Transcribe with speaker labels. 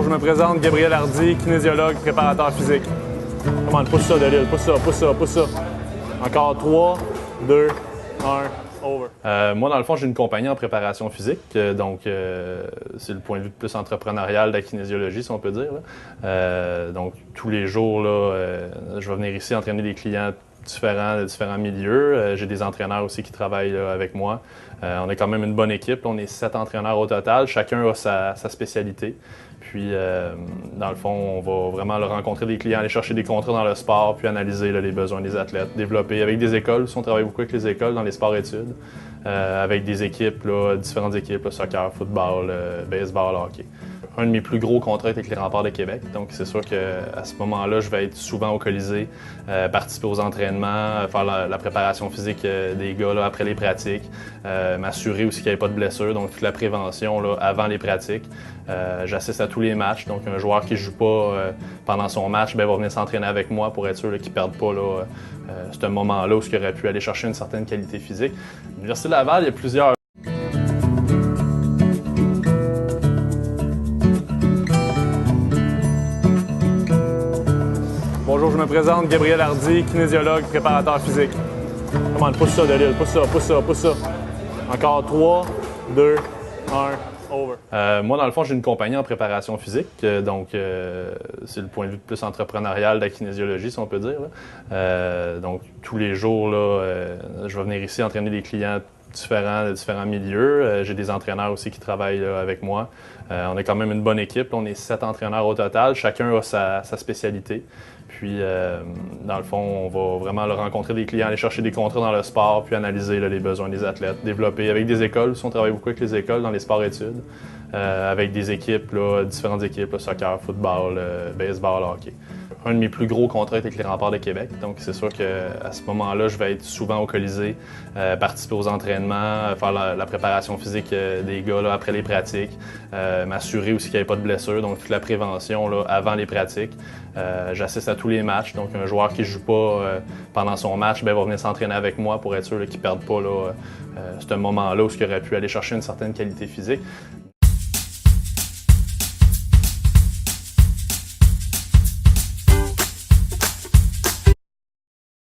Speaker 1: je me présente, Gabriel Hardy, kinésiologue, préparateur physique. Comment pousse ça de l'île, pousse ça, pousse ça, pousse ça. Encore 3, 2, 1, over. Moi, dans le fond, j'ai une compagnie en préparation physique, donc c'est le point de vue plus entrepreneurial de la kinésiologie, si on peut dire. Donc, tous les jours, là, je vais venir ici entraîner des clients différents de différents milieux. J'ai des entraîneurs aussi qui travaillent là, avec moi. On est quand même une bonne équipe. On est 7 entraîneurs au total. Chacun a sa spécialité. Puis, dans le fond, on va vraiment là, rencontrer des clients, aller chercher des contrats dans le sport, puis analyser là, les besoins des athlètes, développer avec des écoles. On travaille beaucoup avec les écoles dans les sports-études, avec des équipes, là, différentes équipes, là, soccer, football, baseball, hockey. Un de mes plus gros contrats est avec les Remparts de Québec. Donc, c'est sûr qu'à ce moment-là, je vais être souvent au Colisée, participer aux entraînements, faire la préparation physique des gars là, après les pratiques, m'assurer aussi qu'il n'y ait pas de blessures, donc toute la prévention là, avant les pratiques. J'assiste à tous les matchs, donc un joueur qui ne joue pas pendant son match va venir s'entraîner avec moi pour être sûr qu'il ne perde pas là, ce moment-là où il aurait pu aller chercher une certaine qualité physique. À l'Université de Laval, il y a plusieurs Bonjour, je me présente, Gabriel Hardy, kinésiologue, préparateur physique. Comment pousse ça de l'île, pousse ça, pousse ça, pousse ça. Encore 3, 2, 1, over. Moi, dans le fond, j'ai une compagnie en préparation physique, donc c'est le point de vue plus entrepreneurial de la kinésiologie, si on peut dire. Donc, tous les jours, là, je vais venir ici entraîner des clients différents de différents milieux. J'ai des entraîneurs aussi qui travaillent là, avec moi. On est quand même une bonne équipe. On est 7 entraîneurs au total. Chacun a sa spécialité. Puis, dans le fond, on va vraiment là, rencontrer des clients, aller chercher des contrats dans le sport, puis analyser là, les besoins des athlètes, développer avec des écoles. On travaille beaucoup avec les écoles dans les sports-études, avec des équipes, là, différentes équipes, là, soccer, football, baseball, hockey. Un de mes plus gros contrats est avec les Remparts de Québec. Donc, c'est sûr qu'à ce moment-là, je vais être souvent au Colisée, participer aux entraînements, faire la préparation physique des gars là, après les pratiques, m'assurer aussi qu'il n'y ait pas de blessures, donc toute la prévention là, avant les pratiques. J'assiste à tous les matchs, donc un joueur qui ne joue pas pendant son match va venir s'entraîner avec moi pour être sûr qu'il ne perde pas là, ce moment-là où il aurait pu aller chercher une certaine qualité physique.